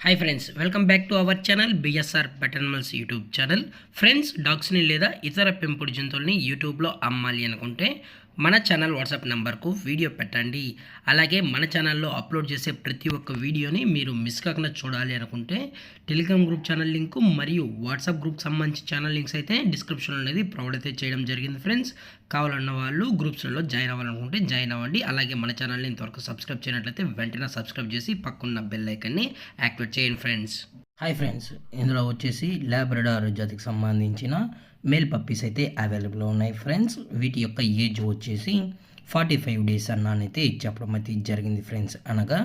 Hi friends, welcome back to our channel BSR pet animals YouTube channel. Friends, డాగ్స్ని లేదా ఇతర పెంపుడు జంతువుల్ని యూట్యూబ్లో అమ్మాలి అనుకుంటే మన ఛానల్ వాట్సాప్ నెంబర్కు వీడియో పెట్టండి. అలాగే మన ఛానల్లో అప్లోడ్ చేసే ప్రతి ఒక్క వీడియోని మీరు మిస్ కాకుండా చూడాలి అనుకుంటే టెలిగ్రామ్ గ్రూప్ ఛానల్ లింకు మరియు వాట్సాప్ గ్రూప్ సంబంధించి ఛానల్ లింక్స్ అయితే డిస్క్రిప్షన్లో అనేది ప్రొవైడ్ అయితే చేయడం జరిగింది. ఫ్రెండ్స్, కావాలన్న వాళ్ళు గ్రూప్స్లలో జాయిన్ అవ్వాలనుకుంటే జాయిన్ అవ్వండి. అలాగే మన ఛానల్ని ఇంతవరకు సబ్స్క్రైబ్ చేయనట్లయితే వెంటనే సబ్స్క్రైబ్ చేసి పక్కన్న బెల్ ఐకన్ని యాక్టివేట్ చేయండి ఫ్రెండ్స్. హాయ్ ఫ్రెండ్స్, ఇందులో వచ్చేసి లాబ్రడార్ జాతికి సంబంధించిన మేల్ పప్పీస్ అయితే అవైలబుల్ ఉన్నాయి ఫ్రెండ్స్. వీటి యొక్క ఏజ్ వచ్చేసి 45 డేస్ అన్నానైతే చెప్పడం అయితే జరిగింది ఫ్రెండ్స్. అనగా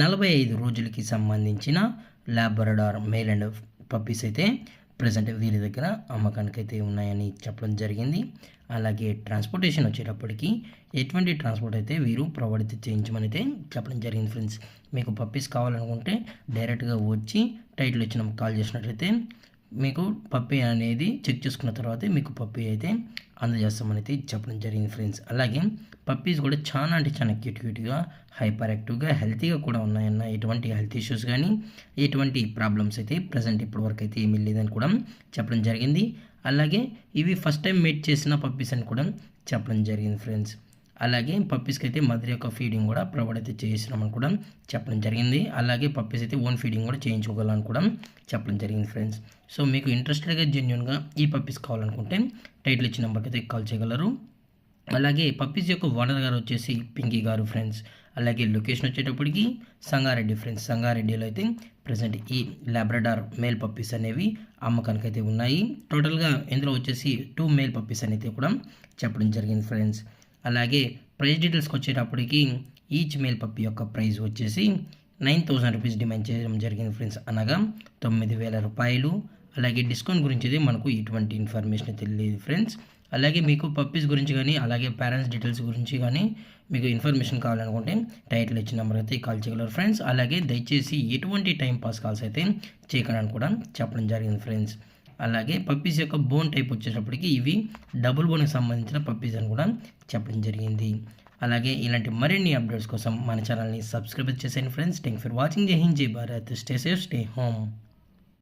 45 రోజులకి సంబంధించిన లాబ్రడార్ మేల్ అండ్ పప్పీస్ అయితే ప్రజెంట్ వీరి దగ్గర అమ్మకానికి అయితే ఉన్నాయని చెప్పడం జరిగింది. అలాగే ట్రాన్స్పోర్టేషన్ వచ్చేటప్పటికి ఎటువంటి ట్రాన్స్పోర్ట్ అయితే వీరు ప్రొవైడ్ అయితే చేయించమని అయితే చెప్పడం జరిగింది ఫ్రెండ్స్. మీకు పప్పీస్ కావాలనుకుంటే డైరెక్ట్గా వచ్చి టైటిల్ ఇచ్చిన కాల్ చేసినట్లయితే మీకు పప్పీ అనేది చెక్ చేసుకున్న తర్వాత మీకు పప్పీ అయితే అందజేస్తామని అయితే చెప్పడం జరిగింది ఫ్రెండ్స్. అలాగే పప్పీస్ కూడా చాలా అంటే చాలా క్యూట్గా హైపర్ యాక్టివ్గా హెల్తీగా కూడా ఉన్నాయన్న ఎటువంటి హెల్త్ ఇష్యూస్ కానీ ఎటువంటి ప్రాబ్లమ్స్ అయితే ప్రజెంట్ ఇప్పటివరకు అయితే ఏమీ లేదని కూడా చెప్పడం జరిగింది. అలాగే ఇవి ఫస్ట్ టైం మేట్ చేసిన పప్పీస్ అని కూడా చెప్పడం జరిగింది ఫ్రెండ్స్. అలాగే పప్పీస్కి అయితే మదర్ యొక్క ఫీడింగ్ కూడా ప్రొవైడ్ అయితే చేసినామని కూడా చెప్పడం జరిగింది. అలాగే పప్పీస్ అయితే ఓన్ ఫీడింగ్ కూడా చేయించుకోగలని కూడా చెప్పడం జరిగింది ఫ్రెండ్స్. సో మీకు ఇంట్రెస్టెడ్గా జెన్యున్గా ఈ పప్పీస్ కావాలనుకుంటే టైటిల్ ఇచ్చిన నెంబర్కి అయితే కాల్ చేయగలరు. అలాగే పప్పీస్ యొక్క ఓనర్ గారు వచ్చేసి పింకీ గారు ఫ్రెండ్స్. అలాగే లొకేషన్ వచ్చేటప్పటికి సంగారెడ్డి ఫ్రెండ్స్. సంగారెడ్డిలో అయితే ప్రజెంట్ ఈ లాబ్రడార్ మేల్ పప్పీస్ అనేవి అమ్మకానికి అయితే ఉన్నాయి. టోటల్గా ఇందులో వచ్చేసి 2 మేల్ పప్పీస్ అనేది కూడా చెప్పడం జరిగింది ఫ్రెండ్స్. అలాగే ప్రైస్ డీటెయిల్స్కి వచ్చేటప్పటికి ఈచ్ మేల్ పప్పీ యొక్క ప్రైస్ వచ్చేసి 9,000 రూపీస్ డిమాండ్ చేయడం జరిగింది ఫ్రెండ్స్. అనగా 9,000 రూపాయలు. అలాగే డిస్కౌంట్ గురించి అయితే మనకు ఎటువంటి ఇన్ఫర్మేషన్ తెలియదు ఫ్రెండ్స్. అలాగే మీకు పప్పీస్ గురించి కానీ అలాగే పేరెంట్స్ డీటెయిల్స్ గురించి కానీ మీకు ఇన్ఫర్మేషన్ కావాలనుకుంటే టైటిల్ ఇచ్చిన నెంబర్ అయితే కాల్ చేయగలరు ఫ్రెండ్స్. అలాగే దయచేసి ఎటువంటి టైం పాస్ కాల్స్ అయితే చేయకూడదని కూడా చెప్పడం జరిగింది ఫ్రెండ్స్. అలాగే పప్పీస్ యొక్క బోన్ టైప్ వచ్చేటప్పటికి ఇవి డబుల్ బోన్కి సంబంధించిన పప్పీస్ అని కూడా చెప్పడం జరిగింది. అలాగే ఇలాంటి మరిన్ని అప్డేట్స్ కోసం మన ఛానల్ని సబ్స్క్రైబ్ చేసేయండి ఫ్రెండ్స్. Thank for watching. జై హింద్, జై Bharat. Stay safe, stay home.